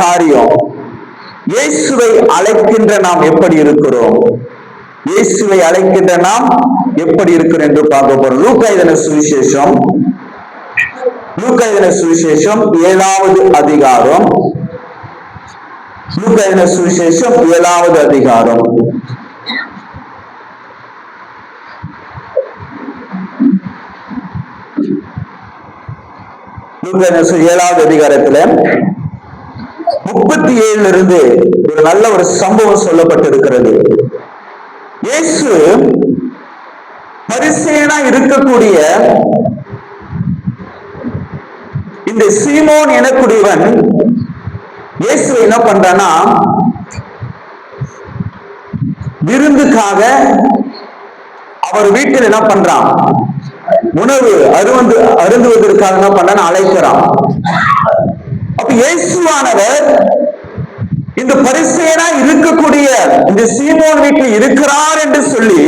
காரியம், இயேசுவை அழைக்கின்ற நாம் எப்படி இருக்கிறோம், இயேசுவை அழைக்கின்ற நாம் எப்படி இருக்கிறோம் என்று பார்க்க போறோம். லூக்கா எழுதின சுவிசேஷம் 7வது அதிகாரம். லூக்கா எழுதின சுவிசேஷம் 7வது அதிகாரம். லூக்கா 7வது அதிகாரத்துல 37 இருந்து ஒரு நல்ல ஒரு சம்பவம் சொல்லப்பட்டிருக்கிறது. இயேசு பரிசேயனா இருக்கக்கூடிய இந்த சீமோன் எனக்கூடியவன் இயேசுவை என்ன பண்றானா, விருந்துக்காக அவர் வீட்டில் என்ன பண்றான், உணவு அருந்துவதற்காக என்ன பண்றான், அழைக்கிறான். அப்ப இயேசுவானவர் இந்த பரிசேயனா இருக்கக்கூடிய இந்த சீமோன் வீட்டில் இருக்கிறார் என்று சொல்லி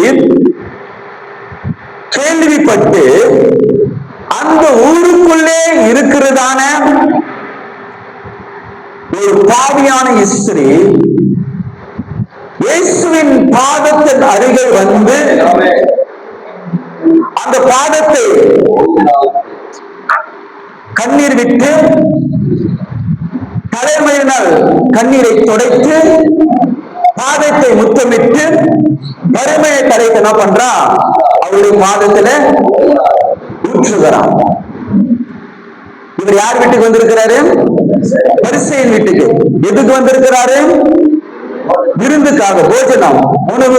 கேள்விப்பட்டு அந்த ஊருக்குள்ளே இருக்கிறதான ஒரு பாவியான ஸ்திரீ இயேசுவின் பாதத்தின் அருகில் வந்து அந்த பாதத்தை கண்ணீர் விட்டு தலைமையினால் கண்ணீரை துடைத்து பாதத்தை முத்தமிட்டு வறுமையை கரைத்து என்ன பண்றா, அவருடைய பாதத்துல ஊற்றுகிறான். இவர் யார் வீட்டுக்கு வந்திருக்கிறாரு? பரிசேயன் வீட்டுக்கு. எதுக்கு வந்திருக்கிறாரு? விருந்துக்காக, போஜனம், உணவு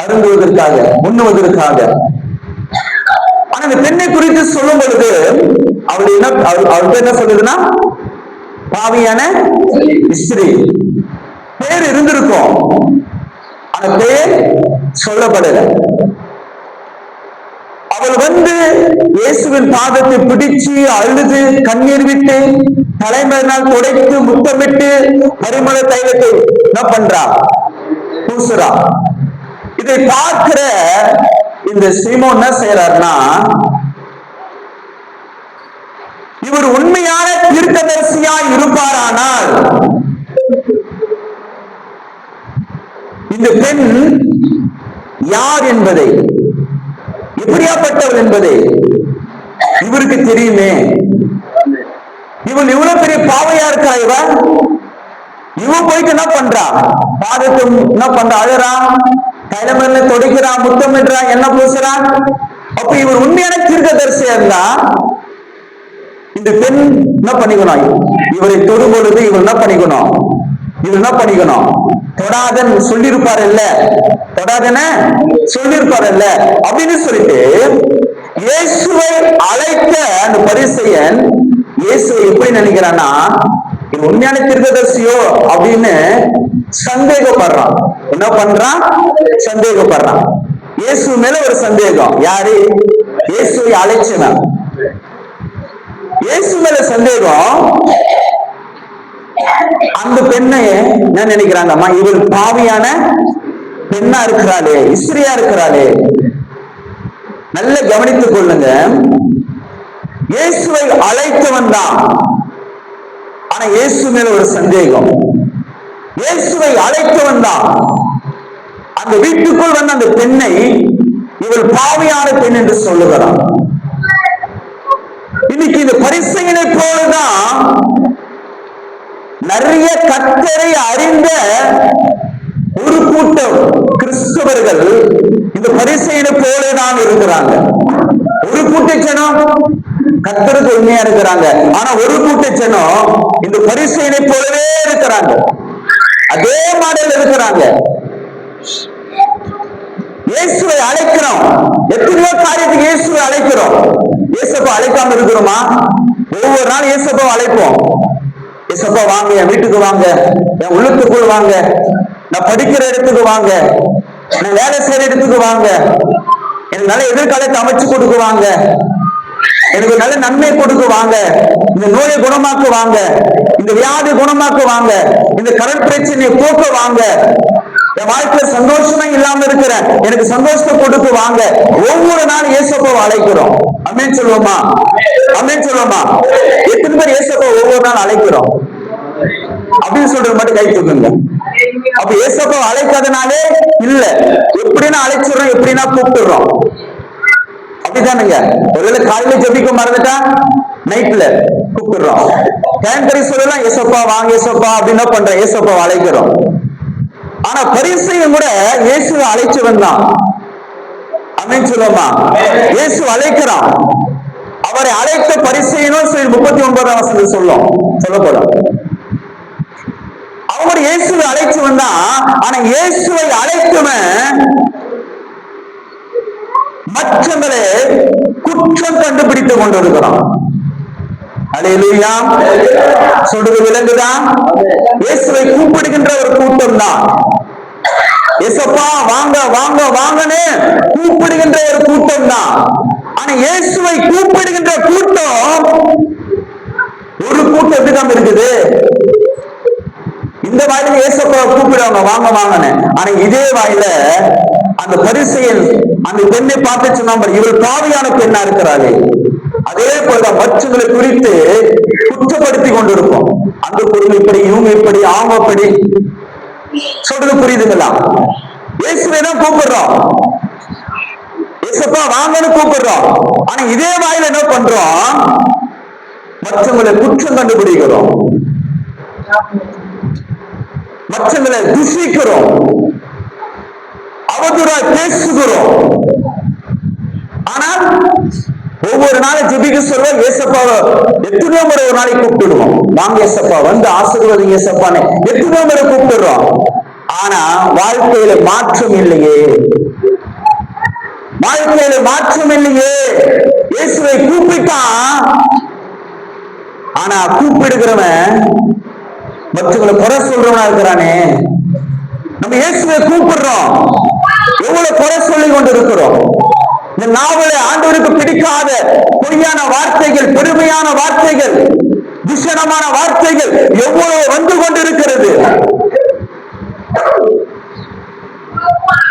அருந்துவதற்காக, உண்ணுவதற்காக. ஆனா இந்த பெண்ணை குறித்து சொல்லும் பொழுது அவருக்கு என்ன சொல்லுதுன்னா, பாவியான ஸ்திரீ. பேர் இருந்திருக்கும், அந்த பேர் சொல்லப்படல. அவள் வந்து இயேசுவின் பாதத்தை பிடிச்சு அழுது கண்ணீர் விட்டு தலைமையினால் துடைத்து முத்தமிட்டு பரிமள தைலத்தை என்ன பண்றா, பூசுறா. இதை பார்க்கிற இந்த சீமோன் என்ன செய்யறாருன்னா, இவர் உண்மையான தீர்க்கதரிசியா இருப்பாரானால் இந்த பெண் யார் என்பதை, எப்படியாப்பட்டவள் என்பதை இவருக்கு தெரியுமே. இவள் இவ்வளவு பெரிய பாவையா இருக்கா. இவன் போயிட்டு என்ன பண்றா, பாதத்தை என்ன பண்றா, அழறா, தலைமையில தொடைக்கிறா, முத்தமிடுறா, என்ன பூசுறா. அப்ப இவர் உண்மையான தீர்க்கதரிசியா இருந்தா இந்த பெண் என்ன பண்ணிக்கணும், இவரை தொடும் பொழுது இவர் என்ன பண்ணிக்கணும், தொடாதன்னு சொல்லியிருப்பாரு இல்ல, தொடாதன்னு சொல்லியிருப்பாரு இல்ல அப்படின்னு சொல்லிட்டு இயேசுவை அழைத்த அந்த பரிசேயன் இயேசுவை எப்படி நினைக்கிறான்னா, இது உண்மையான தீர்க்கதரிசியோ அப்படின்னு சந்தேகப்படுறான். என்ன பண்றான், சந்தேகப்படுறான். இயேசு மேல ஒரு சந்தேகம். யாரு? இயேசுவை அழைச்சவன். இயேசு மேல சந்தேகம். அந்த பெண்ணை என்ன நினைக்கிறாங்கம்மா, இவள் பாவியான பெண்ணா இருக்கிறாளே, ஸ்திரியா இருக்கிறாளே. நல்ல கவனித்துக் கொள்ளுங்க. இயேசுவை அழைத்தவன் தான், ஆனா இயேசு மேல ஒரு சந்தேகம். இயேசுவை அழைத்தவன் தான். அந்த வீட்டுக்குள் வந்த அந்த பெண்ணை இவள் பாவியான பெண் என்று சொல்லுகிறான். இன்னைக்கு இந்த பரிசேயனை போலதான் நிறைய கர்த்தரை அறிந்த ஒரு கூட்டம் கிறிஸ்தவர்கள் இந்த பரிசேயனை போலதான் இருக்கிறாங்க. ஒரு கூட்ட ஜனம் கர்த்தருக்கு உண்மையா இருக்கிறாங்க, ஆனா ஒரு கூட்ட ஜனம் இந்த பரிசேயனை போலவே இருக்கிறாங்க. அதே மாடல் இருக்கிறாங்க. இயேசுவை அழைக்கிறோம், எத்தனையோ காரியத்துக்கு இயேசுவை அழைக்கிறோம். இயேசப்பா அழைக்காம இருக்கிறோமா? ஒவ்வொரு நாள் இயேசப்பா அழைப்போம். இயேசப்பா வாங்க, என் வீட்டுக்கு வாங்க, என் உள்ளத்துக்குள் வாங்க, நான் படிக்கிற இடத்துக்கு வாங்க, நான் வேலை செய்யற இடத்துக்கு வாங்க, எனக்கு நல்ல எதிர்காலத்தை அமைச்சு கொடுக்க வாங்க, எனக்கு நல்ல நன்மை கொடுக்க வாங்க, இந்த நோயை குணமாக்க வாங்க, இந்த வியாதி குணமாக்க வாங்க, இந்த கடன் பிரச்சனையை போக்க வாங்க, என் வாழ்க்கையில சந்தோஷமா இல்லாம இருக்கிற எனக்கு சந்தோஷத்தை கொடுக்க வாங்க. ஒவ்வொரு நாளும் இயேசுவை அழைக்கிறோம். அமேன் சொல்லுவோமா? அமேன் சொல்லுவோமா? எத்தனை பேர் இயேசுவை ஒவ்வொரு நாள் அழைக்கிறோம்? அப்படின்னு சொல்றது மட்டும் கை தூக்குங்க. அப்ப ஏசப்பா அழைக்காதனாலே இல்ல, எப்படின்னா அழைச்சிடறோம், எப்படின்னா கூப்பிட்டுறோம். அப்படித்தானுங்க. ஒருவேளை காலையில ஜெபிக்க மறந்துட்டா நைட்ல கூப்பிடுறோம். கேன்கரி சொல்லலாம் ஏசப்பா வாங்க ஏசப்பா அப்படின்னு பண்ற, ஏசப்பா அழைக்கிறோம். ஆனா பரிசேயன் கூட இயேசுவை அழைச்சு வந்தான். அப்படின்னு சொல்லுமா, இயேசு அழைக்கிறான். அவரை அழைத்த பரிசேயனும் 39ஆம் வசனத்தில் சொல்லப்படும். அவங்க இயேசுவை அழைச்சு வந்தான். ஆனா இயேசுவை அழைத்தவன் மற்றவங்களை குற்றம் கண்டுபிடித்துக் கொண்டிருக்கிறான். அல்லேலூயா. சொல்றது விளங்குதான்? இயேசுவை கூப்பிடுகின்ற ஒரு கூட்டம் தான், ஏசப்பா வாங்க வாங்க வாங்கன்னு கூப்பிடுகின்ற ஒரு கூட்டம் தான். ஆனா இயேசுவை கூப்பிடுகின்ற கூட்டம் ஒரு கூட்டத்துக்கு தான் இருக்குது. இந்த வாயில ஏசப்பா கூப்பிடுவாங்க வாங்க வாங்கன்னு. ஆனா இதே வாயில அந்த பரிசேயன் அந்த பெண்ணை பார்த்து சொன்னாங்க, இவள் பாவியான பெண்ணா இருக்கிறாளே. அதே போலதான் மற்றவங்களை குறித்து குற்றப்படுத்தி கொண்டிருப்போம். அந்த பொருள் இப்படி, இவங்க இப்படி, அவங்க அப்படி. சொல்றது புரியுதுங்களா? இயேசுவை தான் கூப்பிடுறோம், ஏசப்பா வாங்கன்னு கூப்பிடுறோம். ஆனா இதே வாயில என்ன பண்றோம்? மற்றவங்களை குற்றம் கண்டுபிடிக்கிறோம், மற்றவங்களை துஷிக்கிறோம், அவதூறா பேசுகிறோம். ஆனால் ஒவ்வொரு நாளும் ஜெபிக்க சொல்லுவோம், ஏசப்பாவை எத்தனையோ முறை ஒரு நாளைக்கு கூப்பிடுவோம், வாங்க ஏசப்பா வந்து ஆசீர்வாதம் ஏசப்பான்னு எத்தனையோ முறை கூப்பிடுறோம். ஆனா வாழ்க்கையில மாற்றம் இல்லையே, வாழ்க்கையில மாற்றம் இல்லையே. இயேசுவை கூப்பிட்டான், ஆனா கூப்பிடுகிறவன் மற்றவங்களை குறை சொல்றவனா இருக்கிறானே. நம்ம இயேசுவை கூப்பிடுறோம், எவ்வளவு குறை சொல்லி கொண்டு இருக்கிறோம். இந்த நாவலை ஆண்டவருக்கு பிடிக்காத பொய்யான வார்த்தைகள், பெருமையான வார்த்தைகள், துஷணமான வார்த்தைகள் எவ்வளவு வந்து கொண்டிருக்கிறது.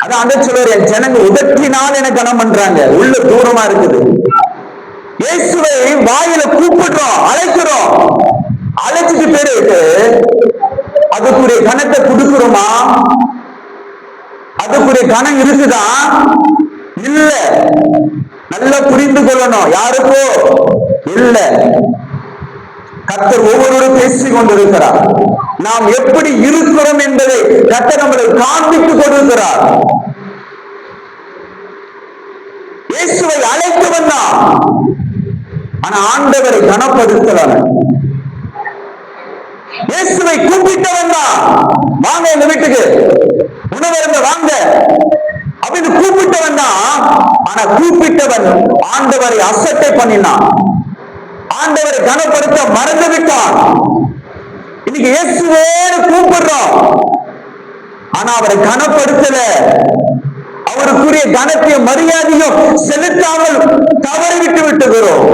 அதான் அந்த சொல்ற ஜனங்க உதட்டினால் என கனம் பண்றாங்க, உள்ள தூரமா இருக்குது. இயேசுவை வாயில கூப்பிடுறோம், அழைக்கிறோம், அழைச்சிட்டு பேருக்கு அதுக்குரிய கணத்தை கொடுக்கிறோமா? அதுக்குரிய கணம் இருக்குதா? இல்ல. நல்லா புரிந்து கொள்ளணும், யாருக்கோ இல்ல. கர்த்தர் ஒவ்வொருவரும் பேசிக் கொண்டிருக்கிறார். நாம் எப்படி இருக்கிறோம் என்பதை கர்த்தர் நம்மளை காண்பித்துக் கொண்டிருக்கிறார். இயேசுவை அழைத்தவன் தான், ஆனா ஆண்டவரை கனப்படுத்தலாம். இயேசுவை கூப்பிட்டவன் தான், வாங்க எங்க வீட்டுக்கு உணவருங்க வாங்க அப்படின்னு கூப்பிட்டவன் தான். ஆனா கூப்பிட்டவன் ஆண்டவரை அசட்டை பண்ணினான், ஆண்டவரை கனப்படுத்த மறந்து விட்டான். இன்னைக்கு இயேசுவேன்னு கூப்பிடுறோம், ஆனா அவரை கனப்படுத்தல, அவருக்குரிய கனத்தையும் மரியாதையும் செலுத்தாமல் தவறிவிட்டு விட்டுகிறோம்.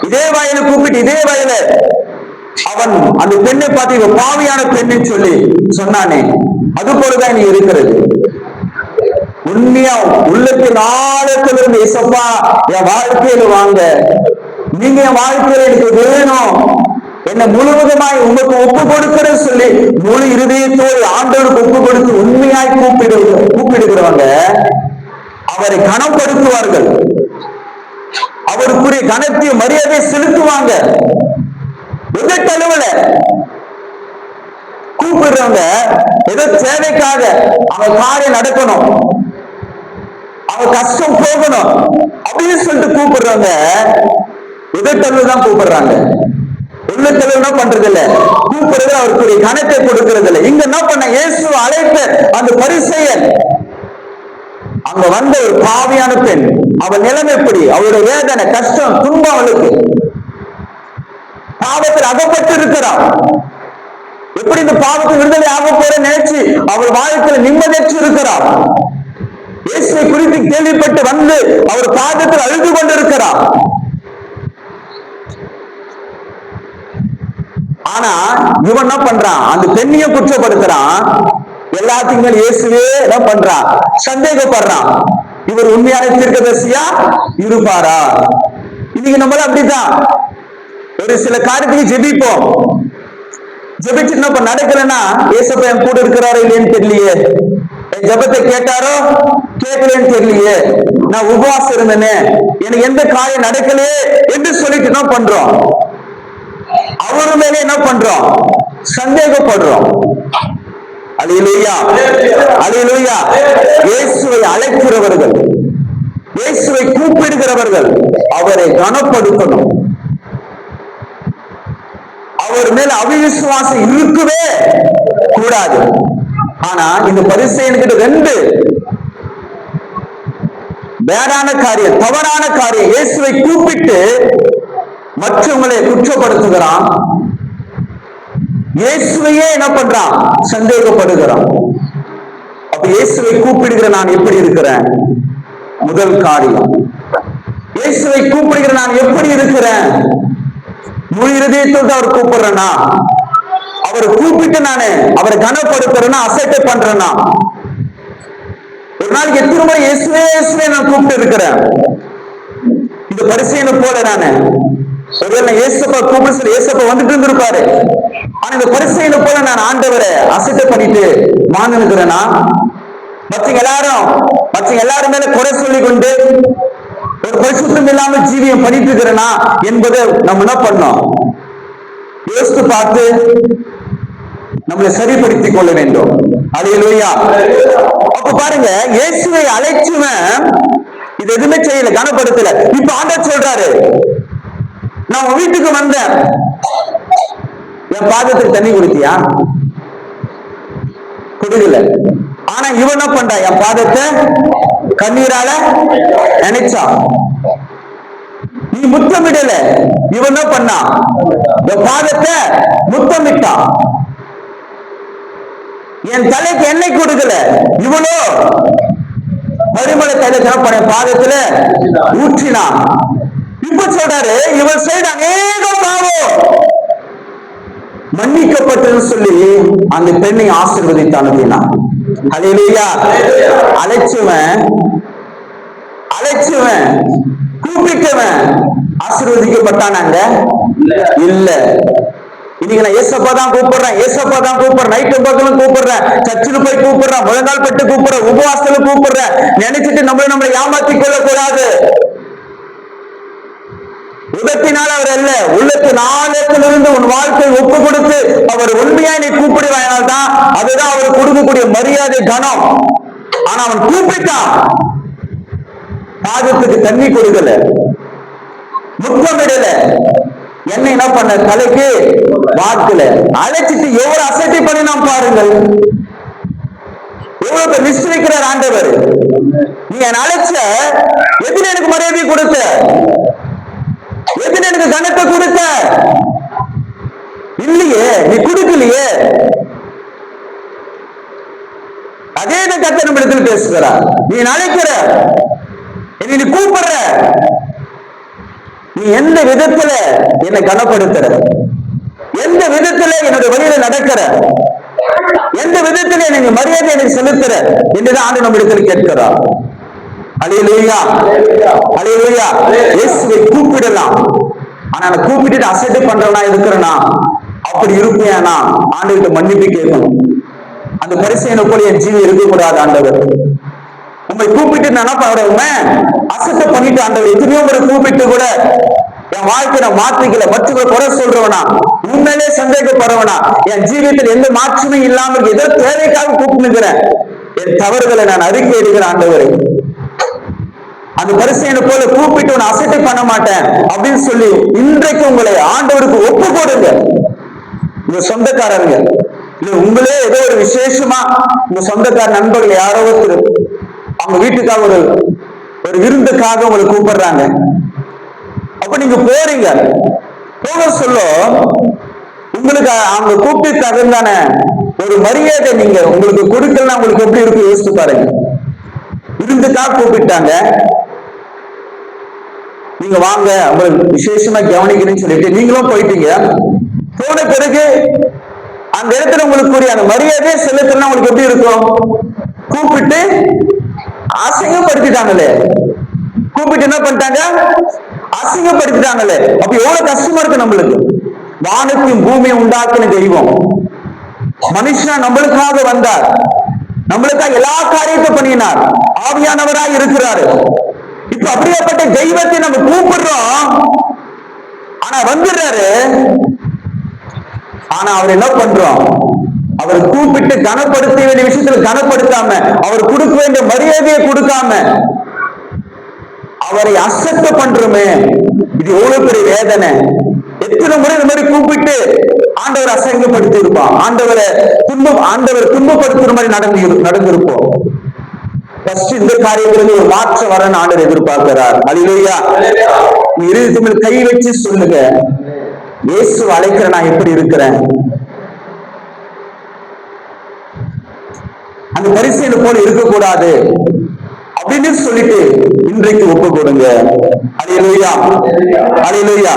இதே வாயில கூப்பிட்டு இதே வாயில அவன் அந்த பெண்ணை பார்த்து இவ பாவியான பெண்ணை சொல்லி சொன்னானே, அது போலதான் நீ இருக்கிறது. உண்மையா உள்ளத்தின் ஆழத்திலிருந்து இயேசப்பா என் வாழ்க்கையில வாங்க, நீங்க என் வாழ்க்கையில எனக்கு வேணும், என்ன முழுவதுமாய் உங்களுக்கு ஒப்பு கொடுக்கிறேன்னு சொல்லி முழு இருதயத்தோடு ஆண்டவருக்கு ஒப்பு கொடுத்து உண்மையாய் கூப்பிடுகிறவங்க அவரை கனப்படுத்துவார்கள், அவருக்குரிய கனத்தையும் மரியாதை செலுத்துவாங்க. உதட்டளவுல கூப்பிடுறவங்க ஏதோ தேவைக்காக அவங்க காரியம் நடக்கணும், அவங்க கஷ்டம் போகணும் அப்படின்னு சொல்லிட்டு கூப்பிடுறவங்க உதட்டளவு தான் கூப்பிடுறாங்க. உள்ளத்தளவு என்ன பண்றது இல்ல, கூப்பிடுறது அவருக்குரிய கனத்தை கொடுக்கிறது இல்லை. இங்க என்ன பண்ண, இயேசு அழைத்த அந்த பரிசேயன் அங்க வந்த ஒரு பாவியான பெண், அவள் நிலைமை எப்படி, அவளுடைய வேதனை, கஷ்டம், துன்பம், அவளுக்கு பாவத்தில் அகப்பட்டு இருக்கிறார். எப்படி இந்த பாவத்தை விடுதலை ஆக போற நினைச்சு அவர் வாழ்க்கையில் நிம்மதியற்று இருக்கிறார். இயேசுவை குறித்து கேள்விப்பட்டு வந்து அவர் பாதத்தில் அழுது கொண்டிருக்கிறார். ஆனா இவன் என்ன பண்றான், அந்த பெண்ணையும் குற்றப்படுத்துறான், எல்லாத்துக்கும் மேல் இயேசுவே என்ன பண்றான், சந்தேகப்படுறான். இவர் உண்மையான தீர்க்கதரிசியா இருப்பாரா? இன்னைக்கு நம்மள அப்படித்தான் ஒரு சில காரியத்துக்கு ஜெபிப்போம், ஜெபிச்சு என்ன நடக்கலன்னா ஏசப்பா என் கூட இருக்கிறாரோ இல்லையன்னு தெரியலையே, என் ஜெபத்தை கேட்டாரோ கேட்கலன்னு தெரியலையே, நான் உபவாசம் இருந்தேனே, எனக்கு எந்த காரியம் நடக்கலையே என்று சொல்லிட்டு என்ன பண்றோம்? அவரு மேலே என்ன பண்றோம்? சந்தேகப்படுறோம். அல்லேலூயா, அல்லேலூயா. இயேசுவை அழைக்கிறவர்கள், இயேசுவை கூப்பிடுகிறவர்கள் அவரை கனப்படுத்தணும். அவர் மேல அவிசுவாசம் இருக்கவே கூடாது. ஆனா இந்த பரிசேயனுக்கு ரெண்டு பேடான காரியம், தவறான காரியம். இயேசுவை கூப்பிட்டு மற்றவங்களை குற்றப்படுத்துகிறான், இயேசுவையே என்ன பண்றான்? சந்தேகப்படுகிறான். அப்ப இயேசுவை கூப்பிடுகிற நான் எப்படி இருக்கிறேன்? முதல் காரியம், இயேசுவை கூப்பிடுகிற நான் எப்படி இருக்கிறேன்? முழு இதயத்தோடு அவர் கூப்பிடுறேன்னா, அவரை கூப்பிட்டு நானு அவரை கனப்படுத்துறேன்னா, அசட்டை பண்றேன்னா, ஒரு நாளைக்கு எத்தனை முறை இயேசுவே இயேசுவே நான் கூப்பிட்டு இருக்கிறேன்? இந்த பரிசேயனை போல நானு ஒருவேளை ஏசப்பா கூப்பிட்டு சொல்லி ஏசப்பா வந்துட்டு இருந்திருப்பாரு. ஆனா இந்த பரிசேயனை போல நான் ஆண்டவரை அசட்டை பண்ணிட்டு வாழ்ந்து இருக்கிறேன்னா, மற்ற எல்லாரும் மேல குறை சொல்லி கொண்டு ஒரு பரிசுத்தம் இல்லாம ஜீவியம் பண்ணிட்டு இருக்கிறேனா என்பதை நம்ம என்ன பண்ணோம்? யோசித்து பார்த்து நம்மளை சரிப்படுத்திக் கொள்ள வேண்டும். அல்லேலூயா. அப்ப பாருங்க, இயேசுவை அழைச்சுவன் இது எதுவுமே செய்யல, கனப்படுத்தல. இப்ப ஆண்டவர் சொல்றாரு, நான் உன் வீட்டுக்கு வந்தேன், என் பாதத்துக்கு தண்ணி குடித்தியா? குடிக்கல. ஆனா இவன் என்ன பண்றா? என் பாதத்தை கண்ணீரால நினைச்சா. நீ முத்தமிடல, இவன் என்ன பண்ணா? என் பாதத்தை முத்தமிட்டா. என் தலைக்கு எண்ணெய் கொடுக்கல, இவனோ மறுமலை தைலத்தை பாதத்துல ஊற்றினா. இப்ப சொல்றாரு, இவன் செய்த அநேக பாவம் மன்னிக்கப்பட்டு சொல்லி அந்த பெண்ணை ஆசீர்வதித்தான். அல்லேலூயா. அழைச்சுவன் கூப்பிட்டவன் ஆசீர்வதிக்கப்பட்டானாங்க? இல்ல. இன்னைக்கு நான் ஏசப்பா தான் கூப்பிடுறேன், ஏசப்பா தான் கூப்பிடுறேன், நைட்டு பக்கமும் கூப்பிடுறேன், சர்ச்சில் போய் கூப்பிடுறேன், முழங்கால் பட்டு கூப்பிடுறேன், உபவாசத்துல கூப்பிடுறேன் நினைச்சிட்டு நம்மளை ஏமாற்றிக் கொள்ளக் கூடாது. உதத்தினால் அவர் அல்ல, உள்ளத்தின் ஆழத்திலிருந்து உன் வாழ்க்கை ஒப்பு கொடுத்து அவர் உண்மையா நீ கூப்பிடுவானால் தான் அதுதான் அவர் கொடுக்கக்கூடிய மரியாதை, கனம். ஆனா அவன் கூப்பிட்டான், பாதத்துக்கு தண்ணி கொடுக்கல, முத்தமிடல, என்ன என்ன பண்ண? தலைக்கு வாக்குல அழைச்சிட்டு எவ்வளவு அசட்டை பண்ணினான் பாருங்கள். எவ்வளவு நிச்சயிக்கிறார் ஆண்டவர். நீ என் அழைச்ச, எதுல எனக்கு மரியாதை கொடுத்த, எதுல எனக்கு கனத்தை கொடுத்த? இல்லையே, நீ கொடுக்கலையே. அதே கர்த்தர் நம்ம இடத்துல பேசுகிறார். நீ அழைக்கிற, நீ கூப்பிடுற, நீ எந்த விதத்துல என்னை கனப்படுத்துற, எந்த விதத்துல என்னுடைய வழியில நடக்கிற, எந்த விதத்துல எனக்கு மரியாதை எனக்கு செலுத்துற என்றுதான் ஆண்டு நம்ம இடத்துல கேட்கிறார். அல்லேலூயா, அல்லேலூயா. இயேசுவை கூப்பிடலாம், ஆனா நான் கூப்பிட்டு அசட்டை பண்றவனா இருக்கிறனா, அப்படி இருப்பேனா ஆண்டவர்கிட்ட மன்னிப்பு கேட்கணும். அந்த பரிசேயனை போல என் ஜீவி இருக்கக்கூடாது. ஆண்டவர் உங்களை கூப்பிட்டு நான் பண்ணுவேன் அசட்டை பண்ணிட்டு, ஆண்டவர் எத்தனையோ முறை கூப்பிட்டு கூட என் வாழ்க்கை நான் மாத்திக்கல, மற்றவங்களை குறை சொல்றவனா, உண்மையிலே சந்தேகப்படுறவனா, என் ஜீவியத்தில் எந்த மாற்றமே இல்லாமல் ஏதோ தேவைக்காக கூப்பிட்டுக்கிறேன், என் தவறுகளை நான் அறிக்கை எடுக்கிறேன். ஆண்டவர் அந்த பரிசேயனை போல கூப்பிட்டு உன்னை அசட்டை பண்ண மாட்டேன் அப்படின்னு சொல்லி இன்றைக்கு உங்களை ஆண்டவருக்கு ஒப்பு கொடுங்க. உங்க சொந்தக்காரங்க இல்ல, உங்களே ஏதோ ஒரு விசேஷமா உங்க சொந்தக்கார நண்பர்கள் யாரோ ஒருத்தர் அவங்க வீட்டுக்காக ஒரு விருந்துக்காக உங்களை கூப்பிடுறாங்க. அப்ப நீங்க போறீங்க, போக சொல்ல உங்களுக்கு அவங்க கூப்பிட்டு தகுந்தான ஒரு மரியாதை நீங்க உங்களுக்கு கொடுக்கலாம். உங்களுக்கு எப்படி இருக்கு யோசிச்சு பாருங்க. விருந்துக்காக கூப்பிட்டாங்க, நீங்க வாங்க உங்களுக்கு விசேஷமா கவனிக்கணும்னு சொல்லிட்டு நீங்களும் போயிட்டீங்க. போன பிறகு அந்த இடத்துல உங்களுக்கு அந்த மரியாதையை செலுத்தணும். உங்களுக்கு எப்படி இருக்கும்? கூப்பிட்டு அசிங்கப்படுத்திட்டாங்களே, கூப்பிட்டு என்ன பண்ணிட்டாங்க? அசிங்கப்படுத்திட்டாங்களே. அப்ப எவ்வளவு கஷ்டமா இருக்கு நம்மளுக்கு. வானத்தையும் பூமியை உண்டாக்கின தெய்வம் மனுஷனா நம்மளுக்காக வந்தார், நம்மளுக்காக எல்லா காரியத்தை பண்ணினார், ஆவியானவராய் இருக்கிறாரு. இப்ப அப்படியேப்பட்ட தெய்வத்தை நம்ம கூப்பிடுறோம், ஆனா வந்துடுறாரு. ஆனா அவர் என்ன பண்றோம்? அவர் கூப்பிட்டு கனப்படுத்த வேண்டிய விஷயத்துல கனப்படுத்தாம, அவர் கொடுக்க வேண்டிய மரியாதையை கொடுக்காம அவரை அசட்ட பண்றோமே, இது எவ்வளவு பெரிய வேதனை. எத்தனை முறை இந்த மாதிரி கூப்பிட்டு ஆண்டவர் அசங்கப்படுத்தி இருப்பான், ஆண்டவர் துன்பப்படுத்துற மாதிரி நடந்திருப்போம். இந்த காரியத்திலிருந்து ஒரு மாற்றம் வர ஆண்டவர் எதிர்பார்க்கிறார். அல்லேலூயா. இருதயத்தில் கை வச்சு சொல்லுங்க, இயேசு அழைக்கிற நான் எப்படி இருக்கிறேன்? அந்த பரிசீலனை போல இருக்கக்கூடாது அப்படின்னு சொல்லிட்டு இன்றைக்கு ஒப்பு கொடுங்க. அல்லேலூயா, அல்லேலூயா.